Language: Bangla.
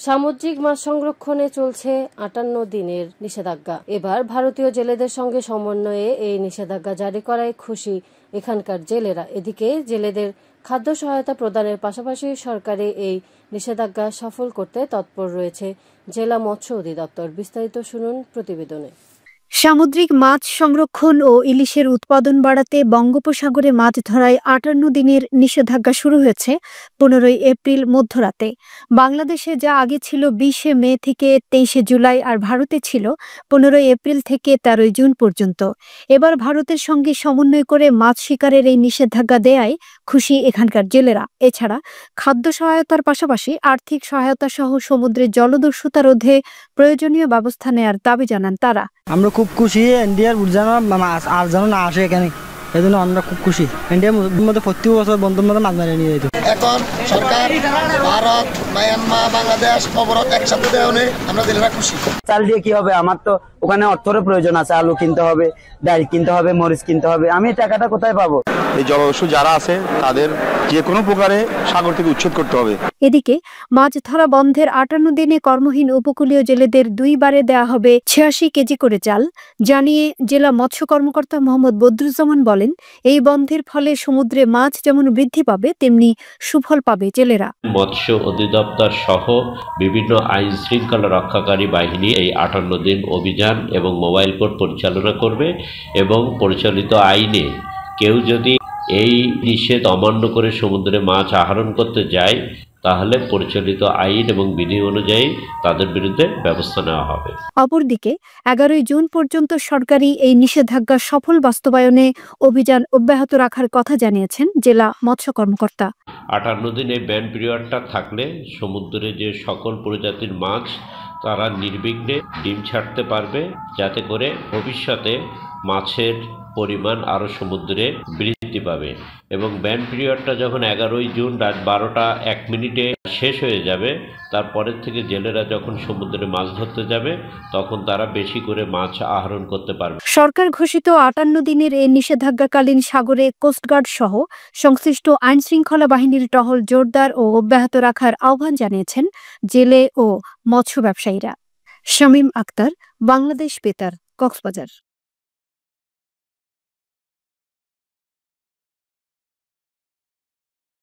সামুদ্রিক মাছ সংরক্ষণে চলছে ৫৮ দিনের নিষেধাজ্ঞা। এবার ভারতীয় জেলেদের সঙ্গে সমন্বয়ে এই নিষেধাজ্ঞা জারি করায় খুশি এখানকার জেলেরা। এদিকে জেলেদের খাদ্য সহায়তা প্রদানের পাশাপাশি সরকারি এই নিষেধাজ্ঞা সফল করতে তৎপর রয়েছে জেলা মৎস্য অধিদপ্তর। বিস্তারিত শুনুন প্রতিবেদনে। সামুদ্রিক মাছ সংরক্ষণ ও ইলিশের উৎপাদন বাড়াতে বঙ্গোপসাগরে মাছ ধরায় ৫৮ দিনের নিষেধাজ্ঞা শুরু হয়েছে ১৫ এপ্রিল মধ্যরাতে। বাংলাদেশে যা আগে ছিল ২০ মে থেকে ২৩ জুলাই আর ভারতে ছিল ১৫ এপ্রিল থেকে ১৩ জুন পর্যন্ত। এবার ভারতের সঙ্গে সমন্বয় করে মাছ শিকারের এই নিষেধাজ্ঞা দেয়ায় খুশি এখানকার জেলেরা। এছাড়া খাদ্য সহায়তার পাশাপাশি আর্থিক সহায়তা সহ সমুদ্রের জলদস্যুতা রোধে প্রয়োজনীয় ব্যবস্থা নেয়ার দাবি জানান তারা। আমরা খুব খুশি ইন্ডিয়ার আর যেন না আসে এখানে, এই জন্য আমরা খুব খুশি। ইন্ডিয়ার মধ্যে প্রত্যেক বছর বন্ধুর মধ্যে মাছ মারিয়ে নিয়ে যেত। এখন সরকার ভারত, মায়ানমার, বাংলাদেশ অবরোধ একসাথে দেওয়া নেই, আমরা জেলেরা খুশি। চাল দিয়ে কি হবে? আমার তো ওখানে অর্থের প্রয়োজন আছে, আলু কিনতে হবে, ডাল কিনতে হবে, মরিচ কিনতে হবে। আমি টাকাটা কোথায় পাবো? এই জলদস্যু যারা আছে তাদের যে কোনো প্রকারে সাগর থেকে উচ্ছেদ করতে হবে। এদিকে মাছ ধরা বন্ধের ৫৮ দিনে কর্মহীন উপকূলীয় জেলেদের ২ বারে দেয়া হবে ৮৬ কেজি করে চাল জানিয়ে জেলা মৎস্য কর্মকর্তা মোহাম্মদ বদরুজ্জামান বলেন, এই বন্ধের ফলে সমুদ্রে মাছ যেমন বৃদ্ধি পাবে তেমনি সুফল পাবে জেলেরা। মৎস্য অধিদপ্তর সহ বিভিন্ন আইন শৃঙ্খলা রক্ষাকারী বাহিনী এই ৫৮ দিন অভিযান এবং মোবাইল কোর্ট পরিচালনা করবে এবং পরিচালিত আইনে কেউ যদি এই নিষেধ অমান্য করে সমুদ্রে মাছ আহরণ করতে যায় তাহলে পরিচালিত আইন এবং বিধি অনুযায়ী তাদের বিরুদ্ধে ব্যবস্থা নেওয়া হবে। অপরদিকে ১১ জুন পর্যন্ত সরকারি এই নিষেধাজ্ঞা সফল বাস্তবায়নে অভিযান অব্যাহত রাখার কথা জানিয়েছেন জেলা মৎস্য কর্মকর্তা। ৫৮ দিন এই ব্যান পিরিয়ডটা থাকলে সমুদ্রে যে সকল প্রজাতির মাছ তারা নির্বিঘ্নে ডিম ছাড়তে পারবে, যাতে করে ভবিষ্যতে মাছের পরিমাণ আরও সমুদ্রে বৃদ্ধি পাবে। এবং ব্যান পিরিয়ডটা যখন ১১ জুন রাত ১২টা ১ শেষ হয়ে যাবে, তারপরের থেকে জেলেরা যখন সমুদ্রে মাছ ধরতে যাবে তখন তারা বেশি করে মাছ আহরণ করতে পারবে। সরকার ঘোষিত ৫৮ দিনের এই নিষেধাজ্ঞাকালীন সাগরে কোস্টগার্ড সহ সংশ্লিষ্ট আইন শৃঙ্খলা বাহিনীর টহল জোরদার ও অব্যাহত রাখার আহ্বান জানিয়েছেন জেলে ও মৎস্য ব্যবসায়ীরা। শামীম আক্তার, বাংলাদেশ বেতার, কক্সবাজার।